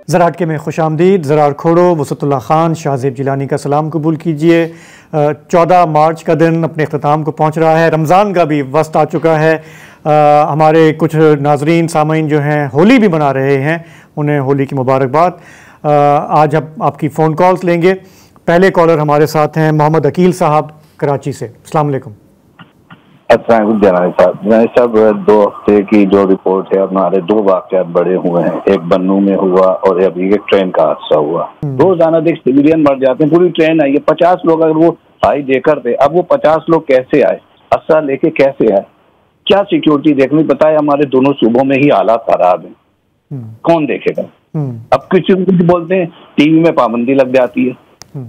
ज़राटके में खुशामदीद। ज़रार खोड़ो, वसतुल्लाह ख़ान, शाहज़ेब जिलानी का सलाम कबूल कीजिए। 14 मार्च का दिन अपने अख्ताम को पहुँच रहा है, रमज़ान का भी वक्त आ चुका है। हमारे कुछ नाजरीन सामाइन जो हैं होली भी मना रहे हैं, उन्हें होली की मुबारकबाद। आज हम आपकी फ़ोन कॉल्स लेंगे। पहले कॉलर हमारे साथ हैं मोहम्मद अकील साहब कराची से। अस्सलाम वालेकुम। जनाब साहब, 2 हफ्ते की जो रिपोर्ट है, हमारे 2 वाक़यात बड़े हुए हैं। एक बन्नू में हुआ और अभी एक ट्रेन का हादसा हुआ। रोजाना देख सिविलियन मर जाते हैं। पूरी ट्रेन आई है, 50 लोग अगर वो हाई देकर थे, अब वो 50 लोग कैसे आए, हादसा लेके कैसे आए, क्या सिक्योरिटी देखनी। पता है हमारे दोनों सूबों में ही हालात खराब है, कौन देखेगा। अब किसी को कुछ बोलते हैं, टीवी में पाबंदी लग जाती है,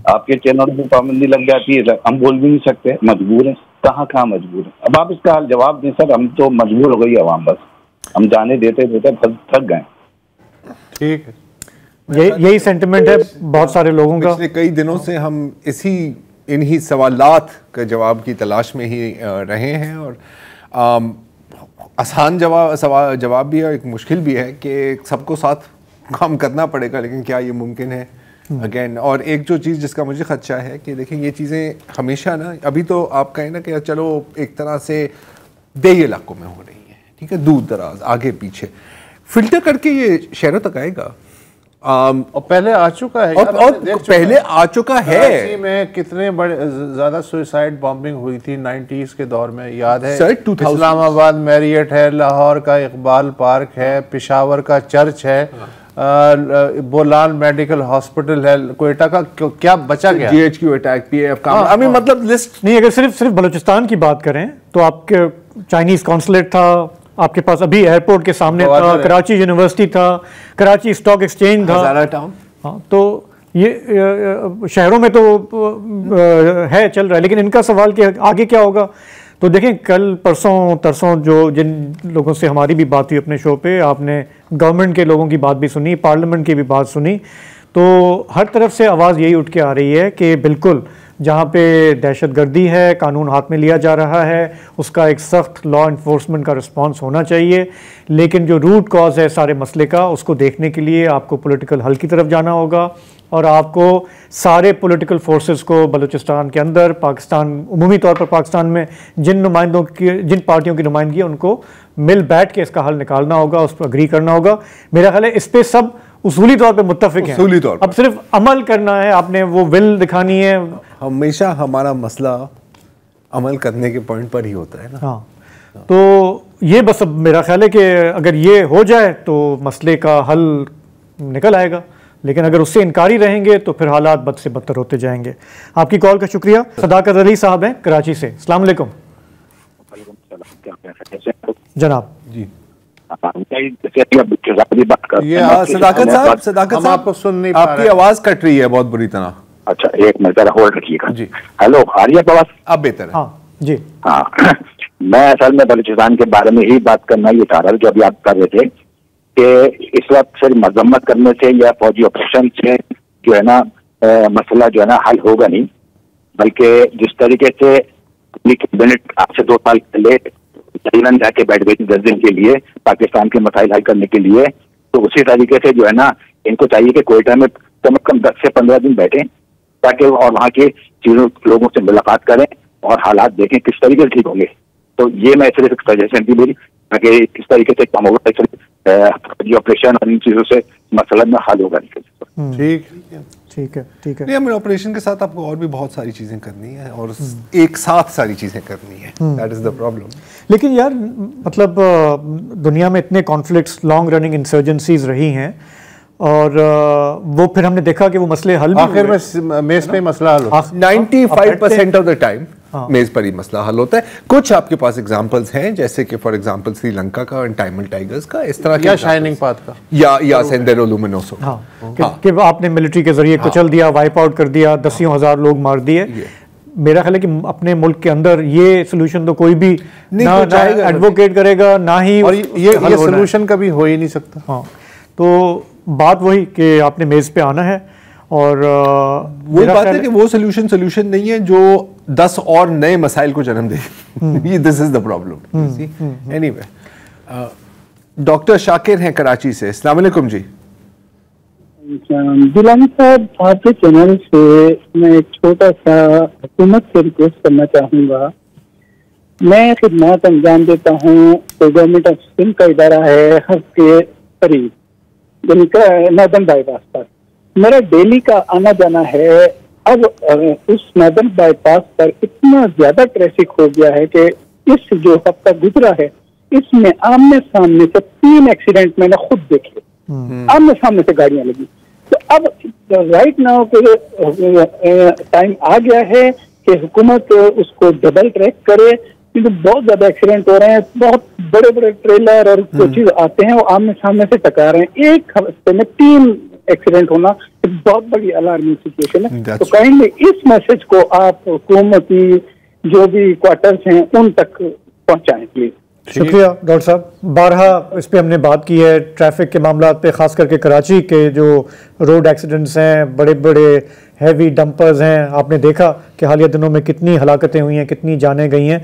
आपके चैनल में पाबंदी लग जाती है, हम बोल भी नहीं सकते, मजबूर है। कहाँ मजबूर है। अब आप इसका जवाब दें सर। हम तो मजबूर हो गई आवाम, बस हम जाने देते देते थक गए। ठीक है, यही सेंटिमेंट है बहुत सारे लोगों का। पिछले कई दिनों से हम इन्हीं सवालात का जवाब की तलाश में ही रहे हैं और आसान जवाब भी है, एक मुश्किल भी है कि सबको साथ काम करना पड़ेगा, लेकिन क्या ये मुमकिन है अगेन। और एक जो चीज़ जिसका मुझे खदशा है कि देखें ये चीज़ें हमेशा ना, अभी तो आप कहें ना कि चलो एक तरह से देही इलाकों में हो रही है, ठीक है, दूर दराज आगे पीछे, फिल्टर करके ये शहरों तक आएगा। और पहले आ चुका है और पहले आ चुका है। कराची में कितने बड़े ज्यादा सुसाइड बॉम्बिंग हुई थी 90s के दौर में, याद है। इस्लामाबाद मैरियट है, लाहौर का इकबाल पार्क है, पेशावर का चर्च है, बोलान मेडिकल हॉस्पिटल है, क्वेटा का क्या बचा गया। GHQ अटैक, PAF का अभी मतलब लिस्ट नहीं। अगर सिर्फ बलूचिस्तान की बात करें तो आपके चाइनीज कॉन्सुलेट था, आपके पास अभी एयरपोर्ट के सामने था, कराची यूनिवर्सिटी था, कराची स्टॉक एक्सचेंज था। टाउन। हाँ, तो ये शहरों में तो है, चल रहा है, लेकिन इनका सवाल कि आगे क्या होगा। तो देखें, कल परसों तरसों जो जिन लोगों से हमारी भी बात हुई अपने शो पे, आपने गवर्नमेंट के लोगों की बात भी सुनी, पार्लियामेंट की भी बात सुनी, तो हर तरफ से आवाज़ यही उठ के आ रही है कि बिल्कुल जहाँ पे दहशतगर्दी है, कानून हाथ में लिया जा रहा है, उसका एक सख्त लॉ इन्फोर्समेंट का रिस्पांस होना चाहिए। लेकिन जो रूट कॉज है सारे मसले का, उसको देखने के लिए आपको पॉलिटिकल हल की तरफ जाना होगा और आपको सारे पॉलिटिकल फोर्सेस को बलूचिस्तान के अंदर, पाकिस्तान उमूमी तौर पर पाकिस्तान में जिन पार्टियों की नुमाइंदगी है, उनको मिल बैठ के इसका हल निकालना होगा, उस पर अग्री करना होगा। मेरा ख्याल है इस पर सब उसूली तौर पे मुत्तफिक हैं। उसूली तौर अब सिर्फ अमल करना है, आपने वो विल दिखानी है। हमेशा हमारा मसला अमल करने के पॉइंट पर ही होता है ना। हाँ, तो ये बस अब मेरा ख्याल है कि अगर ये हो जाए तो मसले का हल निकल आएगा, लेकिन अगर उससे इनकारी रहेंगे तो फिर हालात बद से बदतर होते जाएंगे। आपकी कॉल का शुक्रिया। सदाकत अली साहब हैं कराची से। अस्सलाम वालेकुम जनाब। जी सदाकत साहब आपको सुन नहीं, आपकी आवाज कट रही है बहुत बुरी तरह। अच्छा, एक मिनट जरा होल्ड रखिएगा जी। हेलो, आ रही है आवाज? अब बेहतर है। हाँ जी। हाँ मैं असल में बलूचिस्तान के बारे में ही बात करना ये चाह रहा था, जो अभी आप कर रहे थे कि इस वक्त सिर्फ मजम्मत करने से या फौजी ऑपरेशन से जो है ना मसला जो है ना हल होगा नहीं, बल्कि जिस तरीके से कैबिनेट आज से 2 साल पहले चाइना जाके बैठ गई 10 दिन के लिए पाकिस्तान के मसाइल हल करने के लिए, तो उसी तरीके से जो है ना इनको चाहिए कि क्वेटा में कम से कम 10 से 15 दिन बैठें, ताकि और वहाँ के चीजों लोगों से मुलाकात करें और हालात देखें किस तरीके से ठीक होंगे। तो ये मैं सिर्फ एक सजेशन थी मेरी, ताकि किस तरीके से कम होगा ऑपरेशन और इन चीजों से मसला में हल होगा। ठीक है। नहीं, हमें ऑपरेशन के साथ आपको और भी बहुत सारी चीजें करनी है और एक साथ सारी चीजें करनी है। That is the problem. लेकिन यार मतलब दुनिया में इतने कॉन्फ्लिक्ट्स, लॉन्ग रनिंग इंसर्जेंसीज रही हैं और वो फिर हमने देखा कि वो मसले हल आखिर में मेज पे मसला हल होता है। 95% ऑफ द टाइम मेज पर ही मसला हल होता है। कुछ आपके पास एग्जांपल्स हैं, जैसे कि फॉर एग्जांपल श्रीलंका का और टाइमल टाइगर्स का, इस तरह या शाइनिंग पाथ का, या सेंडेरो लुमिनोसो। कि आपने मिलिट्री के जरिए कुचल दिया, वाइप आउट कर दिया, दसियों हजार लोग मार दिए। मेरा ख्याल है कि अपने मुल्क के अंदर ये सोल्यूशन तो कोई भी ना एडवोकेट करेगा, ना ही और ये सोल्यूशन कभी हो ही नहीं सकता। हाँ, तो बात वही कि आपने मेज पे आना है और वही बात है कि वो सोल्यूशन नहीं है जो 10 और नए मसाइल को जन्म दे। This is the problem. Anyway, doctor Shakir हैं कराची से। अस्सलाम वालेकुम जी। जिलानी साहब, आपके चैनल से मैं एक छोटा सा हुकूमत से रिक्वेस्ट करना चाहूँगा। मैं खिदमत अंजाम देता हूँ तो गवर्नमेंट ऑफ सिंध का इदारा है हज के करीब, यानी नॉर्दर्न बाईपास पर मेरा डेली का आना जाना है। अब उस नॉर्दर्न बाईपास पर इतना ज्यादा ट्रैफिक हो गया है कि इस जो हफ्ता गुजरा है इसमें आमने सामने से 3 एक्सीडेंट मैंने खुद देखे, आमने सामने से गाड़ियां लगी। तो अब राइट नाउ के टाइम आ गया है कि हुकूमत उसको डबल ट्रैक करे, क्योंकि बहुत ज्यादा एक्सीडेंट हो रहे हैं। बहुत बड़े बड़े ट्रेलर और कोचेज आते हैं, वो आमने सामने से टकरा रहे हैं। एक हफ्ते में 3 एक्सीडेंट होना एक बहुत बड़ी अलार्मिंग सिचुएशन है। तो काइंडली इस मैसेज को आप हुकूमती जो भी क्वार्टर्स हैं उन तक पहुंचाएं प्लीज। शुक्रिया डॉक्टर साहब। बारहा इस पे हमने बात की है ट्रैफिक के मामला पे, खास करके कराची के जो रोड एक्सीडेंट्स हैं, बड़े बड़े हैवी डंपर्स हैं। आपने देखा कि हालिया दिनों में कितनी हलाकतें हुई हैं, कितनी जानें गई हैं।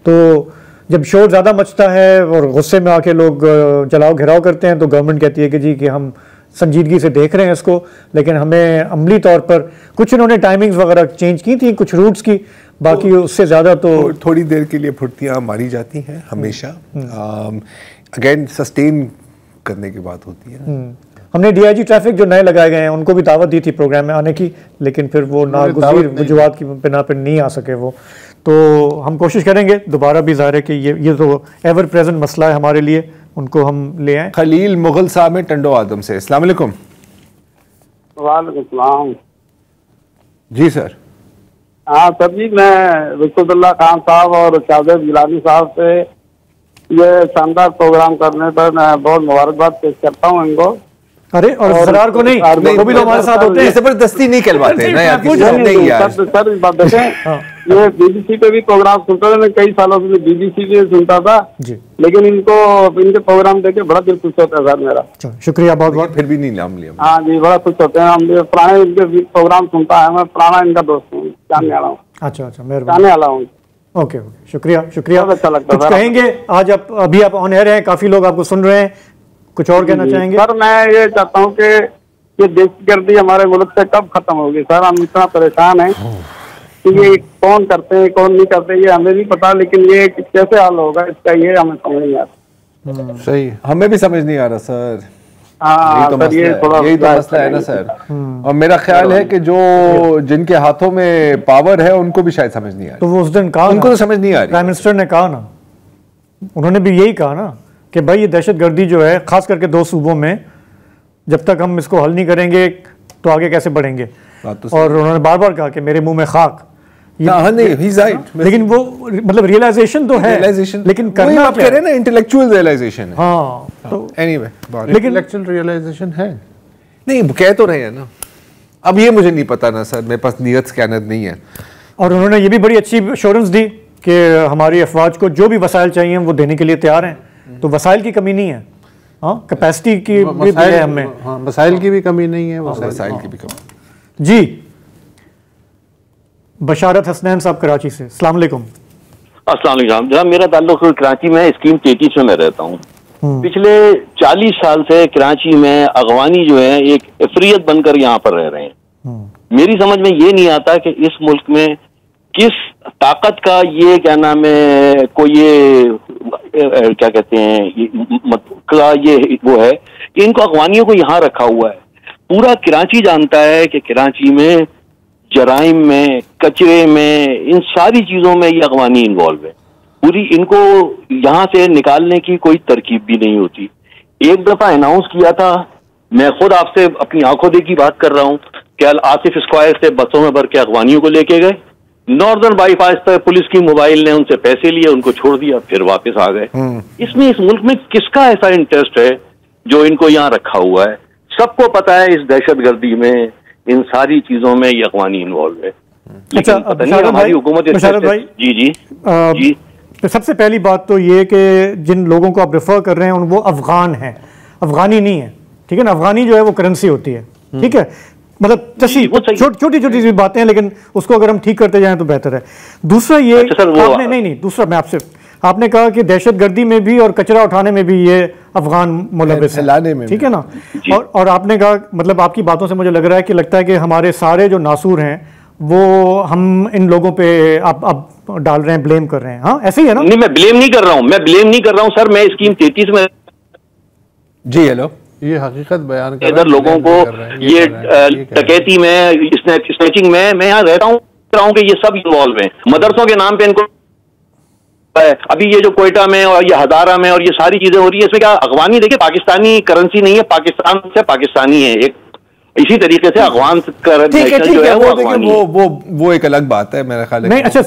तो जब शोर ज़्यादा मचता है और गुस्से में आके लोग जलाओ घिराव करते हैं तो गवर्नमेंट कहती है कि जी कि हम संजीदगी से देख रहे हैं इसको, लेकिन हमें अमली तौर पर कुछ इन्होंने टाइमिंग्स वगैरह चेंज की थी, कुछ रूट्स की, बाकी उससे ज़्यादा तो थोड़ी देर के लिए फुर्तियाँ मारी जाती हैं हमेशा। अगेन सस्टेन करने की बात होती है। हमने डीआईजी ट्रैफिक जो नए लगाए गए हैं उनको भी दावत दी थी प्रोग्राम में आने की, लेकिन फिर वो नागुज़ीर वजूहात की बिना पर नहीं आ सके वो। तो हम कोशिश करेंगे दोबारा भी, ज़ाहिर है कि ये तो एवर प्रेजेंट मसला है हमारे लिए, उनको हम ले आए। खलील मुगल साहब है टंडो आदम से। अस्सलाम वालेकुम। वालेकुम सलाम। जी सर। हाँ सर जी, मैं रुखसतुल्लाह खान साहब और शाहजेब जिलानी साहब से ये शानदार प्रोग्राम करने पर मैं बहुत मुबारकबाद पेश करता हूँ इनको। अरे और जरार को नहीं, वो भी तो हमारे साथ होते हैं, जबरदस्ती नहीं कहलवाते ना यार, नहीं यार। सर इस बात देखें, ये बीबीसी पे भी प्रोग्राम सुनता था, मैं कई सालों से बीबीसी पे सुनता था जी, लेकिन इनके प्रोग्राम देखे बड़ा दिल खुश होता है सर मेरा। शुक्रिया बहुत बहुत। फिर भी नहीं नाम लिया। हाँ जी, बड़ा खुश होते हैं हम। पुराने इनके प्रोग्राम सुनता है, मैं पुराना इनका दोस्त हूँ, जानने वाला हूँ। अच्छा मेहरबानी, जानने वाला हूँ। ओके शुक्रिया शुक्रिया। अच्छा लगता है। कहेंगे आज आप अभी आप ऑन एयर हैं, काफी लोग आपको सुन रहे हैं, कुछ और कहना चाहेंगे? सर मैं ये चाहता हूँ कि ये दहशतगर्दी हमारे मुल्क से कब खत्म होगी सर। हम इतना परेशान हैं कि ये कौन करते हैं कौन नहीं करते ये हमें नहीं पता, लेकिन ये कैसे हल होगा इसका ये हमें समझ नहीं आता। सही, हमें भी समझ नहीं आ रहा सर। हाँ सर, ये थोड़ा यही तो मसला है ना सर। और मेरा ख्याल है कि जो जिनके हाथों में पावर है उनको भी शायद समझ नहीं आ रही। तो वो उस दिन कहा, उनको तो समझ नहीं आ रही। प्राइम मिनिस्टर ने कहा ना, उन्होंने भी यही कहा ना कि भाई ये दहशतगर्दी जो है खास करके 2 सूबों में, जब तक हम इसको हल नहीं करेंगे तो आगे कैसे बढ़ेंगे। और उन्होंने बार बार कहा कि मेरे मुंह में खाक। लेकिन वो मतलब रियलाइजेशन तो है, लेकिन करना आप कह रहे हैं ना इंटेलेक्चुअल रियलाइजेशन है। हाँ तो एनीवे, लेकिन इंटेलेक्चुअल रियलाइजेशन है नहीं, कह तो रहे हैं ना। अब ये मुझे नहीं पता ना सर, मेरे पास नियत स्कैनर नहीं है। और उन्होंने ये भी बड़ी अच्छी एश्योरेंस दी कि हमारी अफवाज को जो भी वसाइल चाहिए वो देने के लिए तैयार हैं। तो वसाइल की कमी नहीं है, हाँ कैपेसिटी की भी है हमें। हाँ, वसाइल की भी कमी नहीं है, वसाइल की भी कमी। जी बशारत हसनैन साहब कराची से, अस्सलाम वालेकुम। अस्सलाम वालेकुम जनाब, मेरा ताल्लुक कराची में स्कीम 33 में मैं रहता हूँ। पिछले 40 साल से कराची में अगवानी जो है एक अफरियत बनकर यहाँ पर रह रहे हैं। मेरी समझ में ये नहीं आता कि इस मुल्क में किस ताकत का ये क्या नाम है, कोई ये क्या कहते हैं का ये वो है कि इनको अगवानियों को यहाँ रखा हुआ है। पूरा कराची जानता है कि कराची में जराइम में, कचरे में, इन सारी चीजों में ये अगवानी इन्वॉल्व है। पूरी इनको यहाँ से निकालने की कोई तरकीब भी नहीं होती। एक दफा अनाउंस किया था, मैं खुद आपसे अपनी आंखों देखी बात कर रहा हूँ, कल आसिफ स्क्वायर से बसों में भर के अगवानियों को लेके गए, नॉर्दर्न बाईपास पर पुलिस की मोबाइल ने उनसे पैसे लिए, उनको छोड़ दिया, फिर वापस आ गए। इसमें इस मुल्क में किसका ऐसा इंटरेस्ट है जो इनको यहाँ रखा हुआ है? सबको पता है इस दहशतगर्दी में, इन सारी चीजों में ये अगवानी इन्वॉल्व है। अच्छा हमारी हुकूमत जी जी जी। तो सबसे पहली बात तो ये कि जिन लोगों को आप रेफर कर रहे हैं वो अफगान हैं, अफगानी नहीं है, ठीक है ना। अफगानी जो है वो करेंसी होती है, ठीक है, मतलब छोटी छोटी सी बातें हैं, लेकिन उसको अगर हम ठीक करते जाएं तो बेहतर है। दूसरा ये अच्छा, नहीं दूसरा मैं आपने कहा कि दहशतगर्दी में भी और कचरा उठाने में भी ये अफगान मुलव्वस है, ठीक है ना। और आपने कहा, मतलब आपकी बातों से मुझे लग रहा है कि लगता है कि हमारे सारे जो नासूर हैं वो हम इन लोगों पे आप डाल रहे हैं, ब्लेम कर रहे हैं। हाँ, ऐसे ही है ना? नहीं, मैं ब्लेम नहीं कर रहा हूँ, मैं ब्लेम नहीं कर रहा हूँ सर। मैं स्कीम 33 में जी, हेलो, ये हकीकत बयान कर इधर लोगों को ये डकैती में, स्नैचिंग में, मैं यहाँ रहता हूँ कि ये सब इन्वॉल्व हैं। मदरसों के नाम पे इनको अभी ये जो कोयटा में और ये हजारा में और ये सारी चीजें हो रही है, इसमें क्या अफगानी, देखिए पाकिस्तानी करेंसी नहीं है, पाकिस्तान से पाकिस्तानी है। एक इसी तरीके से अफगान करेंसी जो है वो एक अलग बात है मेरा ख्याल है। नहीं, अच्छा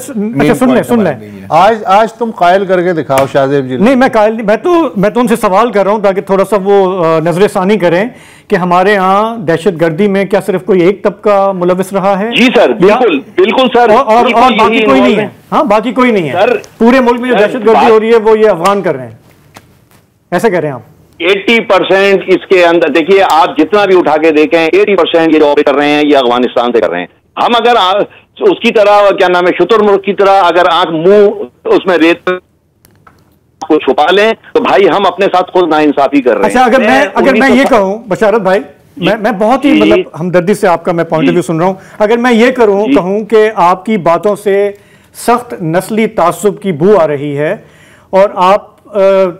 सुन ले आज तुम कायल करके दिखाओ शाहजेब जी। नहीं, मैं कायल, मैं तो उनसे सवाल कर रहा हूं ताकि थोड़ा सा वो नजर सानी करें कि हमारे यहाँ दहशतगर्दी में क्या सिर्फ कोई एक तबका मुलविस रहा है? जी सर, बिल्कुल बिल्कुल सर, और बाकी कोई नहीं है। हाँ, बाकी कोई नहीं है सर। पूरे मुल्क में जो दहशतगर्दी हो रही है वो ये अफगान कर रहे हैं, ऐसा कह रहे हैं आप? 80% इसके अंदर, देखिए आप जितना भी उठा के देखें, 80% ये जो कर रहे हैं ये अफगानिस्तान से कर रहे हैं। हम अगर उसकी तरह, क्या नाम है, शुतुरमुर्ग की तरह अगर आंख मुंह उसमें रेत को छुपा लें तो भाई हम अपने साथ खुद नाइंसाफी कर रहे हैं। अच्छा, अगर मैं ये कहूं बशारत भाई, मैं बहुत ही मतलब हमदर्दी से आपका मैं पॉइंट ऑफ व्यू सुन रहा हूं, अगर मैं ये कहूं कि आपकी बातों से सख्त नस्ली तासुब की बू आ रही है और आप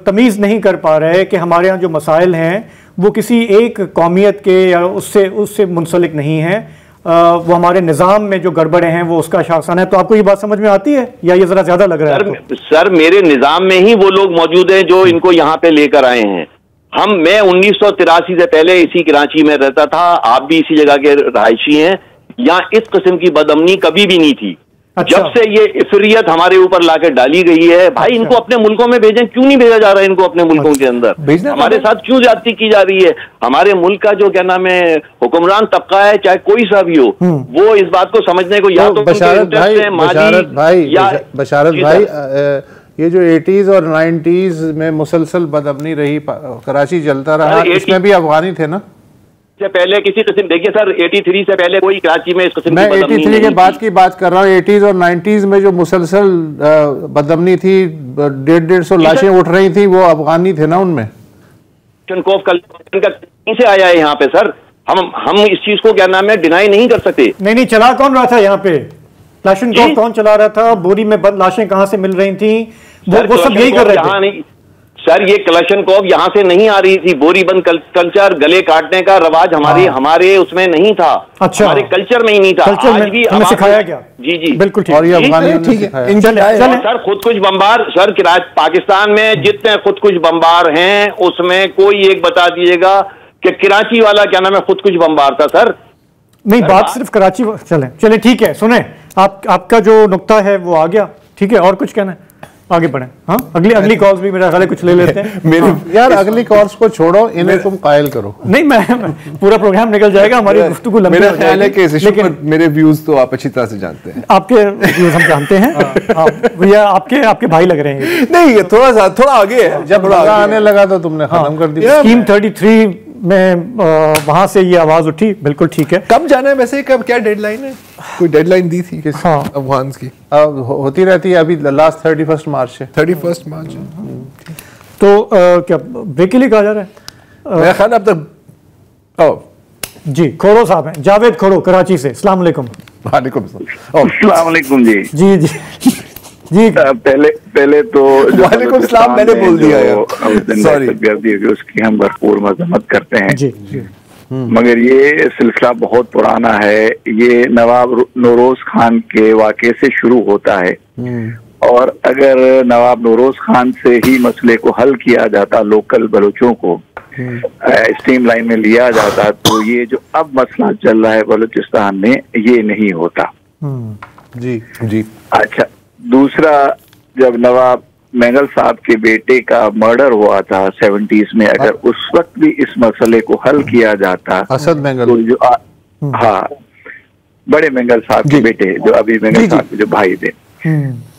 तमीज़ नहीं कर पा रहे कि हमारे यहाँ जो मसाइल हैं वो किसी एक कौमियत के या उससे मुंसलिक नहीं है, वो हमारे निज़ाम में जो गड़बड़े हैं वो उसका शासन है, तो आपको ये बात समझ में आती है या ये ज़रा ज़्यादा लग रहा है? सर मेरे निज़ाम में ही वो लोग मौजूद हैं जो इनको यहाँ पे लेकर आए हैं। मैं 1983 से पहले इसी कराची में रहता था, आप भी इसी जगह के रहायशी हैं। यहाँ इस किस्म की बदअमनी कभी भी नहीं थी। अच्छा। जब से ये इफरियत हमारे ऊपर लाकर डाली गई है, भाई इनको अपने मुल्कों में भेजें, क्यों नहीं भेजा जा रहा है इनको अपने मुल्कों के अंदर? हमारे साथ क्यों ज्यादती की जा रही है? हमारे मुल्क का जो क्या नाम है हुक्मरान तबका है, चाहे कोई सा भी हो, वो इस बात को समझने को या तो बशारत भाई, ये जो 80s और 90s में मुसलसल बदअमनी रही, कराची जलता रहा, इसमें भी अफगानी थे ना? से पहले किसी किस्म, देखिए सर 83 से पहले कोई कराची में इस किस्म मैं 83 के बाद की बात कर रहा हूँ। 80s और 90s में जो मुसलसल बदअमनी थी, 150 लाशें उठ रही थी, वो अफगानी थे ना उनमें? कहीं से आया है यहाँ पे सर? हम इस चीज को क्या नाम है डिनाई नहीं कर सकते। नहीं, चला कौन रहा था यहाँ पे? क्लाशनकोव कौन चला रहा था? बोरी में बंद लाशें कहाँ से मिल रही थी? वो सब यही कर रहे थे सर। ये क्लशनकोव यहाँ से नहीं आ रही थी। बोरी बंद कल्चर, गले काटने का रवाज हमारे उसमें नहीं था। अच्छा, हमारे कल्चर में ही नहीं था। आज भी हमें सिखाया गया। जी बिल्कुल ठीक है। सर खुदकुश बम्बार, सर पाकिस्तान में जितने खुदकुश बम्बार हैं उसमें कोई एक बता दीजिएगा कि कराची वाला क्या नाम है खुदकुश बम्बार था सर? नहीं, बात सिर्फ कराची। चले ठीक है, सुने आपका जो नुक्ता है वो आ गया, ठीक है। और कुछ कहना है? आगे बढ़े। हाँ, अगली कॉल्स भी मेरा ख्याल है कुछ ले लेते हैं। यार अगली कॉल्स को छोड़ो, इन्हें तुम कायल करो। नहीं, मैं पूरा प्रोग्राम निकल जाएगा, हमारी गुफ्तगू लंबी हो जाएगी। लेकिन मेरे व्यूज तो आप अच्छी तरह से जानते हैं। आपके व्यूज हम जानते हैं भैया, आपके भाई लग रहे हैं। नहीं, ये थोड़ा आगे है। जब आने लगा तो तुमने खत्म कर दी। स्कीम 33 में वहां से ये आवाज उठी, बिल्कुल ठीक है। कब जाना है वैसे? कब, क्या डेडलाइन है? कोई डेडलाइन दी थी अफगान की? होती रहती है, अभी लास्ट 31 मार्च है। 31 मार्च। तो क्या ब्रेक के लिए कहा जा रहा है? मेरा ख्याल अब तक जी खोरो साहब हैं, जावेद खोरो कराची से। अस्सलाम वालेकुम। वालेकुम अस्सलाम वालेकुम जी। जी पहले तो वालेकुम सलाम, मैंने बोल दिया सॉरी, उसकी हम भरपूर मजम्मत करते हैं जी। मगर ये सिलसिला बहुत पुराना है। ये नवाब नौरोज खान के वाक़े से शुरू होता है और अगर नवाब नौरोज खान से ही मसले को हल किया जाता, लोकल बलूचों को स्ट्रीम लाइन में लिया जाता, तो ये जो अब मसला चल रहा है बलूचिस्तान में, ये नहीं होता। जी। अच्छा, दूसरा, जब नवाब मैंगल साहब के बेटे का मर्डर हुआ था 70s में, अगर उस वक्त भी इस मसले को हल किया जाता, असद मैंगल, तो जो हाँ, बड़े मैंगल साहब के बेटे, जो अभी मैंगल साहब के जो भाई थे,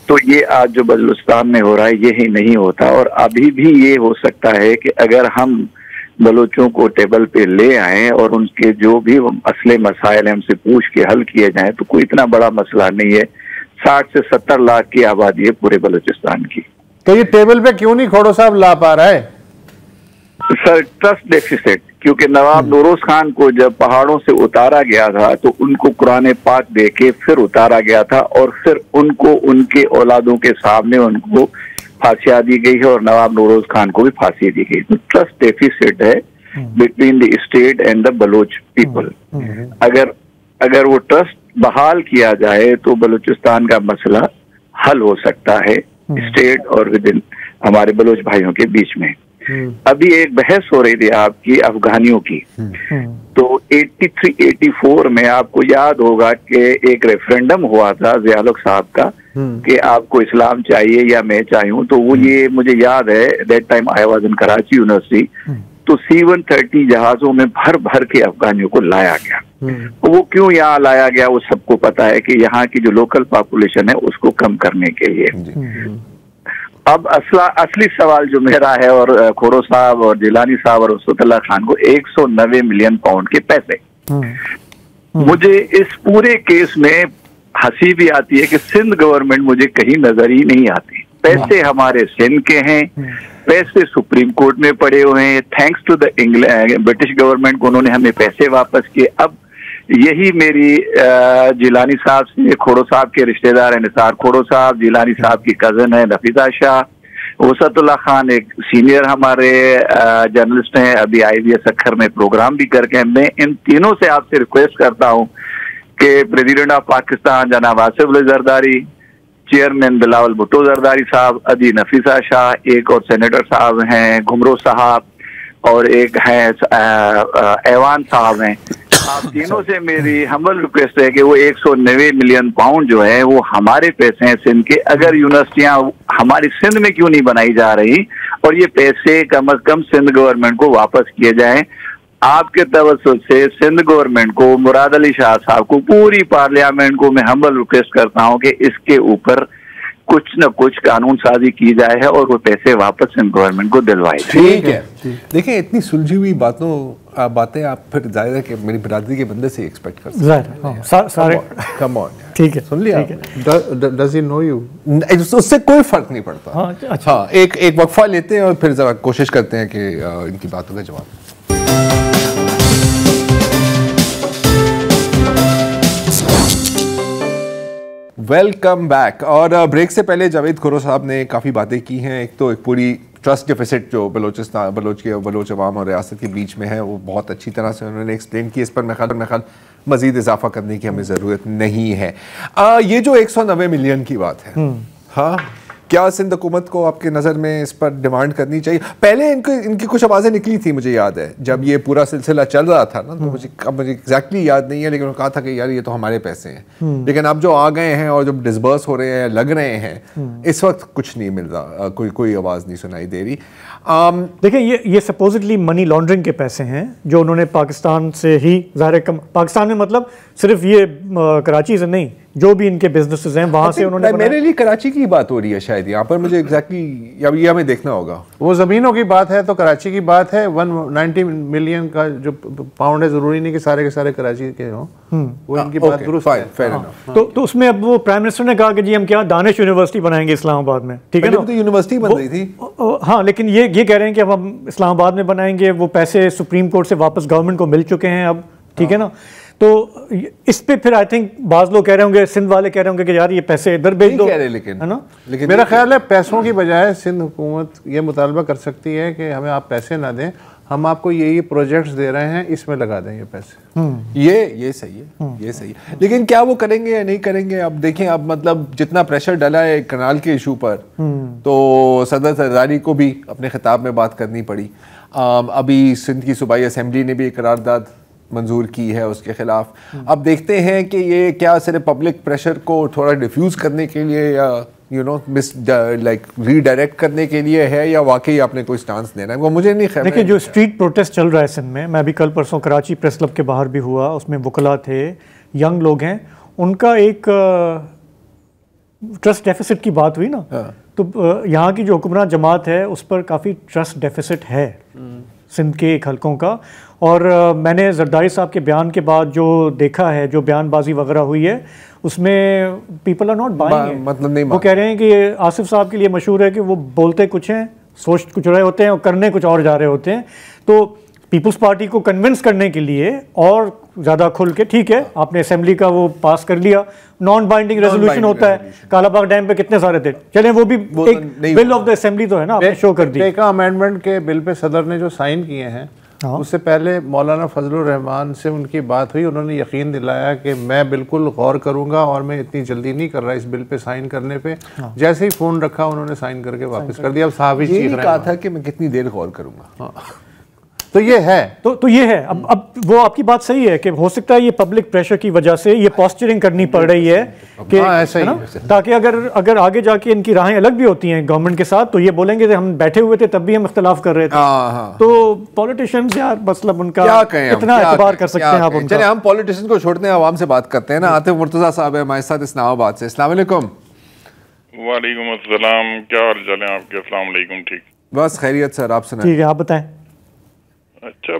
तो ये आज जो बलूचिस्तान में हो रहा है ये ही नहीं होता। और अभी भी ये हो सकता है कि अगर हम बलूचों को टेबल पे ले आए और उनके जो भी असले मसाइल हैं उनसे पूछ के हल किए जाएं, तो कोई इतना बड़ा मसला नहीं है। 60 से 70 लाख की आबादी है पूरे बलूचिस्तान की। तो ये टेबल पे क्यों नहीं खोड़ो साहब ला पा रहा है? सर ट्रस्ट डेफिसिट, क्योंकि नवाब नौरोज खान को जब पहाड़ों से उतारा गया था तो उनको कुरान पाक दे के फिर उतारा गया था और फिर उनको उनके औलादों के सामने उनको फांसियां दी गई है और नवाब नौरोज खान को भी फांसी दी गई। तो ट्रस्ट डेफिसिट है between the state and the Baloch people. अगर वो ट्रस्ट बहाल किया जाए तो बलूचिस्तान का मसला हल हो सकता है स्टेट और विद इन हमारे बलोच भाइयों के बीच में। अभी एक बहस हो रही थी आपकी अफगानियों की, तो 83-84 में आपको याद होगा कि एक रेफरेंडम हुआ था ज़ियाउल हक साहब का कि आपको इस्लाम चाहिए या मैं चाहिए। तो वो ये मुझे याद है, that time I was in Karachi university, तो C-130 जहाजों में भर भर के अफगानियों को लाया गया। तो वो क्यों यहाँ लाया गया वो सबको पता है कि यहाँ की जो लोकल पॉपुलेशन है उसको कम करने के लिए। अब असली सवाल जो मेरा है, और खोड़ो साहब और जिलानी साहब और उसतुल्लाह खान को 190 मिलियन पाउंड के पैसे, मुझे इस पूरे केस में हंसी भी आती है कि सिंध गवर्नमेंट मुझे कहीं नजर ही नहीं आती। पैसे हमारे सिंध के हैं, पैसे सुप्रीम कोर्ट में पड़े हुए हैं, thanks to the British government को उन्होंने हमें पैसे वापस किए। अब यही मेरी जिलानी साहब से, खोड़ो साहब के रिश्तेदार है निसार खोड़ो साहब, जिलानी साहब की कजन है नफीसा शाह, वसतुल्लाह खान एक सीनियर हमारे जर्नलिस्ट हैं, अभी IBS अखर में प्रोग्राम भी करके। मैं इन तीनों से आपसे रिक्वेस्ट करता हूं कि प्रेसिडेंट ऑफ पाकिस्तान जनाब आसिफ अली जरदारी, चेयरमैन बिलावल भुट्टो जरदारी साहब, अदी नफीसा शाह, एक और सेनेटर साहब हैं घुमरो साहब, और एक हैं ऐवान साहब हैं, आप तीनों से मेरी हम्बल रिक्वेस्ट है कि वो 190 मिलियन पाउंड जो है वो हमारे पैसे हैं सिंध के। अगर यूनिवर्सिटियां हमारी सिंध में क्यों नहीं बनाई जा रही और ये पैसे कम अज कम सिंध गवर्नमेंट को वापस किए जाएं। आपके तवज्जुह से सिंध गवर्नमेंट को, मुराद अली शाह साहब को, पूरी पार्लियामेंट को मैं हम्बल रिक्वेस्ट करता हूं कि इसके ऊपर कुछ न कुछ कानून साजी की जाए है और वो पैसे वापस सिंध गवर्नमेंट को दिलवाए। ठीक है, देखिए इतनी सुलझी हुई बातें आप फिर जाहिर है कि मेरी बिरादरी के बंदे से एक्सपेक्ट कर सकते हैं। कम ऑन, ठीक है, सुन लिया। Does he know you? उससे कोई फर्क नहीं पड़ता। अच्छा, एक वक्फा लेते हैं और फिर जरा कोशिश करते हैं कि इनकी बातों का जवाब। Welcome back. और ब्रेक से पहले जावेद खुरो साहब ने काफ़ी बातें की हैं। एक तो एक पूरी ट्रस्ट डेफिसिट जो बलोच अवाम और रियासत के बीच में है वो बहुत अच्छी तरह से उन्होंने एक्सप्लेन की। इस पर मैं ख्याल मज़ीद इजाफा करने की हमें ज़रूरत नहीं है। ये जो 190 मिलियन की बात है, हाँ, क्या सिंध हुकूमत को आपके नज़र में इस पर डिमांड करनी चाहिए? पहले इनकी कुछ आवाज़ें निकली थी, मुझे याद है जब ये पूरा सिलसिला चल रहा था ना, तो मुझे एग्जैक्टली याद नहीं है, लेकिन उन्होंने कहा था कि यार ये तो हमारे पैसे हैं। लेकिन अब जो आ गए हैं और जब डिसबर्स हो रहे हैं, लग रहे हैं, इस वक्त कुछ नहीं मिल रहा, कोई आवाज़ नहीं सुनाई दे रही। देखिए ये सपोजिटली मनी लॉन्ड्रिंग के पैसे हैं जो उन्होंने पाकिस्तान से ही, ज़ाहिर पाकिस्तान में मतलब सिर्फ ये कराची से नहीं, जो भी इनके बिजनेसेस हैं वहां से उन्होंने। मेरे लिए कराची की बात हो रही है शायद यहाँ पर, मुझे एग्जैक्टली ये हमें देखना होगा। वो ज़मीनों की बात है तो कराची की बात है। 190 मिलियन का जो पाउंड है, जरूरी नहीं कि सारे के सारे कराची के हों, वो इनकी बात दुरुस्त है। Fair enough. तो उसमें अब वो प्राइम मिनिस्टर ने कहा कि जी हम क्या दानिश यूनिवर्सिटी बनाएंगे इस्लामाबाद में, ठीक है ना? तो यूनिवर्सिटी बन रही थी। हाँ, लेकिन ये कह रहे हैं कि अब हम इस्लामाबाद में बनाएंगे। वो पैसे सुप्रीम कोर्ट से वापस गवर्नमेंट को मिल चुके हैं अब, ठीक है ना? तो इस पे फिर आई थिंक बाज लोग कह रहे होंगे, सिंध वाले कह रहे होंगे कि यार ये पैसे इधर भेज दो, है ना? लेकिन मेरा ख्याल है पैसों की बजाय सिंध हुकूमत ये मुतालबा कर सकती है कि हमें आप पैसे ना दें, हम आपको ये प्रोजेक्ट्स दे रहे हैं, इसमें लगा दें ये पैसे। ये सही है, ये सही है। लेकिन क्या वो करेंगे या नहीं करेंगे? अब देखें, अब मतलब जितना प्रेशर डाला है कनाल के इशू पर, तो सदर जरदारी को भी अपने खिताब में बात करनी पड़ी। अभी सिंध की सूबाई असम्बली ने भी एक करारदाद मंजूर की है उसके खिलाफ। अब देखते हैं कि ये क्या सिर्फ पब्लिक प्रेशर को थोड़ा डिफ्यूज करने के लिए या रीडायरेक्ट करने के लिए है, या वाकई आपने कोई स्टांस देना है, वो मुझे नहीं ख्याल। देखिए, जो स्ट्रीट प्रोटेस्ट चल रहा है सिंध में, मैं अभी कल परसों कराची प्रेस क्लब के बाहर भी हुआ, उसमें वकला थे, यंग लोग हैं, उनका एक ट्रस्ट डेफिसिट की बात हुई ना, तो यहाँ की जो हुक्मरान जमात है उस पर काफ़ी ट्रस्ट डेफिसिट है सिंध के एक हलकों का। और मैंने जरदारी साहब के बयान के बाद जो देखा है, जो बयानबाजी वगैरह हुई है, उसमें पीपल आर नॉट बाइंग, मतलब नहीं, वो कह रहे हैं कि आसिफ साहब के लिए मशहूर है कि वो बोलते कुछ हैं, सोच कुछ रहे होते हैं और करने कुछ और जा रहे होते हैं। तो पीपल्स पार्टी को कन्विंस करने के लिए और ज़्यादा खुल के, ठीक है आपने असेंबली का वो पास कर लिया, नॉन बाइंडिंग रेजोल्यूशन होता है, कालाबाग डैम पे कितने सारे थे, चले वो भी एक बिल ऑफ द असेंबली तो है ना, आपने शो कर दी। टेका अमेंडमेंट के बिल पे सदर ने जो साइन किए हैं, उससे पहले मौलाना फजलुर रहमान से उनकी बात हुई, उन्होंने यकीन दिलाया कि मैं बिल्कुल गौर करूंगा और मैं इतनी जल्दी नहीं कर रहा इस बिल पे साइन करने पे। जैसे ही फोन रखा उन्होंने साइन करके वापस कर दिया। अब साहब ही चीख रहे कहा था कि मैं कितनी देर गौर करूंगा। तो ये है, तो ये है। अब वो आपकी बात सही है कि हो सकता है ये पब्लिक प्रेशर की वजह से ये पोस्चरिंग करनी पड़ रही है कि ऐसा ही है ना, ताकि अगर आगे जाके इनकी राहें अलग भी होती हैं गवर्नमेंट के साथ, तो ये बोलेंगे कि हम बैठे हुए थे तब भी हम इख्तिलाफ कर रहे थे। तो पॉलिटिशियंस यार मतलब उनका कितना एतबार कर सकते हैं आप उनका। चलिए हम पॉलिटिशियन को छोड़ते हैं, आवाम से बात करते हैं ना। आतिफ मुर्तजा साहब है हमारे साथ इस्लामाबाद से। अस्सलाम वालेकुम। वालेकुम अस्सलाम, क्या हाल चाल है आपके? अस्सलाम वालेकुम। ठीक, बस खैरियत सर, आप सुनाएं। ठीक है, आप बताएं। अच्छा,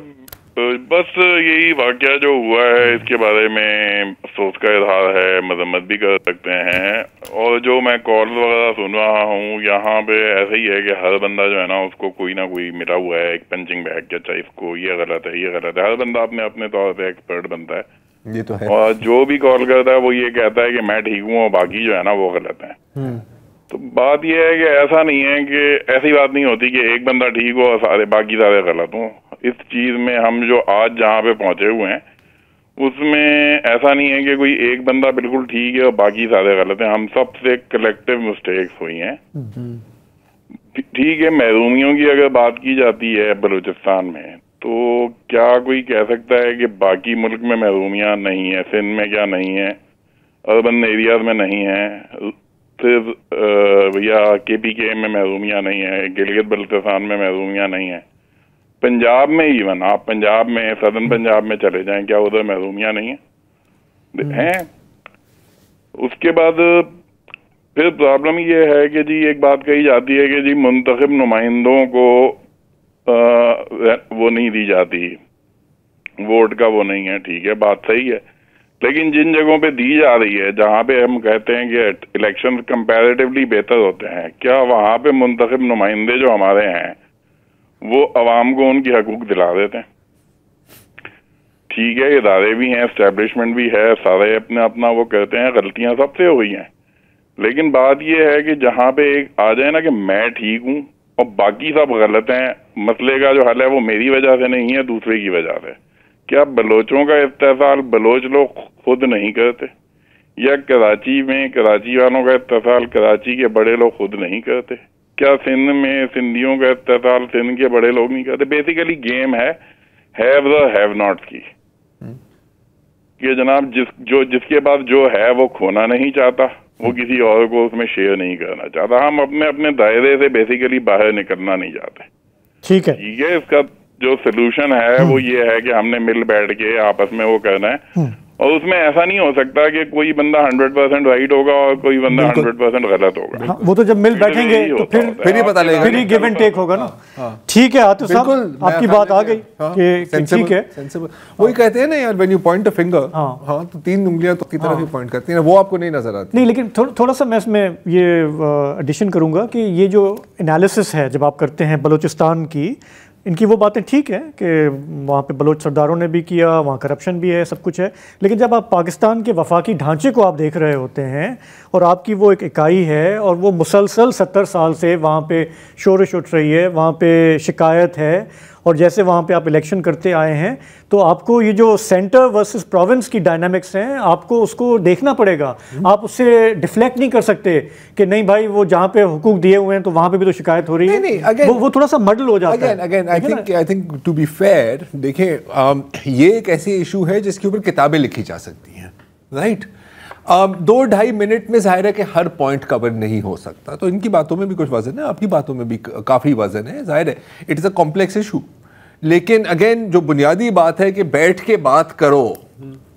बस यही वाकया जो हुआ है इसके बारे में अफसोस का इजहार है, मजम्मत भी कर सकते हैं। और जो मैं कॉल वगैरह सुन रहा हूँ यहाँ पे ऐसा ही है कि हर बंदा जो है ना उसको कोई ना कोई मिला हुआ है एक पंचिंग बैग के, अच्छा इसको ये गलत है ये गलत है। हर बंदा अपने अपने तौर पे एक्सपर्ट बनता है, ये तो है। और जो भी कॉल करता है वो ये कहता है कि मैं ठीक हूँ और बाकी जो है ना वो गलत है। तो बात यह है कि ऐसा नहीं है कि ऐसी बात नहीं होती कि एक बंदा ठीक हो और बाकी सारे गलत हों। इस चीज में हम जो आज जहाँ पे पहुंचे हुए हैं उसमें ऐसा नहीं है कि कोई एक बंदा बिल्कुल ठीक है और बाकी सारे गलत हैं। हम सबसे कलेक्टिव मिस्टेक्स हुई हैं। ठीक है, महरूमियों की अगर बात की जाती है बलूचिस्तान में, तो क्या कोई कह सकता है कि बाकी मुल्क में महरूमियाँ नहीं है? सिंध में क्या नहीं है? अर्बन एरियाज में नहीं है? सिर्फ भैया KPK में महरूमियाँ नहीं है? गिलगित बल्तिस्तान में महरूमियाँ नहीं है? पंजाब में इवन आप पंजाब में, सदर्न पंजाब में चले जाएं, क्या उधर महरूमियाँ नहीं हैं? उसके बाद फिर प्रॉब्लम ये है कि जी एक बात कही जाती है कि जी मुंतखब नुमाइंदों को वो नहीं दी जाती, वोट का वो नहीं है। ठीक है, बात सही है, लेकिन जिन जगहों पे दी जा रही है जहाँ पे हम कहते हैं कि इलेक्शन कंपैरेटिवली बेहतर होते हैं, क्या वहाँ पे मुंतखब नुमाइंदे जो हमारे हैं वो अवाम को उनकी हकूक दिला देते हैं? ठीक है, इदारे भी हैं, एस्टेब्लिशमेंट भी है, सारे अपने अपना वो कहते हैं, गलतियां सबसे हुई हैं, लेकिन बात ये है कि जहाँ पे एक आ जाए ना कि मैं ठीक हूँ और बाकी सब गलत हैं, मसले का जो हल है वो मेरी वजह से नहीं है, दूसरे की वजह से। क्या बलोचों का इस्तेसाल बलोच लोग खुद नहीं करते? या कराची में कराची वालों का इस्तेसाल कराची के बड़े लोग खुद नहीं करते? क्या सिंध में सिंधियों का इस्तेसाल सिंध के बड़े लोग नहीं करते? बेसिकली गेम है हैव द हैव नॉट की, कि जनाब जिसके पास जो है वो खोना नहीं चाहता, वो किसी और को उसमें शेयर नहीं करना चाहता। हम अपने अपने दायरे से बेसिकली बाहर निकलना नहीं चाहते। ठीक है, इसका जो सोल्यूशन है वो ये है कि हमने मिल बैठ के आपस में वो करना है, और उसमें ऐसा नहीं हो सकता कि कोई बंदा 100% राइट होगा और कोई बंदा 100% गलत होगा। हाँ, वो तो जब मिल बैठेंगे तो फिर ही पता लगेगा, फिर ही गिव एंड टेक होगा ना। ठीक है आतिफ साहब, आपकी बात आ गई कि ठीक है, वही कहते हैं ना यार, when you point a finger, हाँ तो 3 उंगलियां तो की तरफ ही पॉइंट करती हैं, वो आपको नहीं नजर आती। नहीं, लेकिन थोड़ा सा मैं इसमें ये एडिशन करूंगा कि ये जो एनालिसिस है जब आप करते हैं बलूचिस्तान की, इनकी वो बातें ठीक है कि वहाँ पे बलोच सरदारों ने भी किया, वहाँ करप्शन भी है, सब कुछ है, लेकिन जब आप पाकिस्तान के वफाकी ढांचे को आप देख रहे होते हैं और आपकी वो एक इकाई है और वो मुसलसल 70 साल से वहाँ पे शोरश उठ रही है, वहाँ पे शिकायत है, और जैसे वहाँ पे आप इलेक्शन करते आए हैं तो आपको ये जो सेंटर वर्सेस प्रोविंस की डायनामिक्स हैं, आपको उसको देखना पड़ेगा। आप उससे डिफ्लेक्ट नहीं कर सकते कि नहीं भाई वो जहाँ पे हुकूक दिए हुए हैं तो वहाँ पे भी तो शिकायत हो रही है। नहीं, again, वो थोड़ा सा मडल हो जाता है। Again I think to be fair, देखें ये एक ऐसी इशू है जिसके ऊपर किताबें लिखी जा सकती हैं, राइट? 2-2.5 मिनट में जाहिर है कि हर पॉइंट कवर नहीं हो सकता, तो इनकी बातों में भी कुछ वजन है, आपकी बातों में भी काफ़ी वजन है, जाहिर है it is a complex issue. लेकिन अगेन जो बुनियादी बात है कि बैठ के बात करो,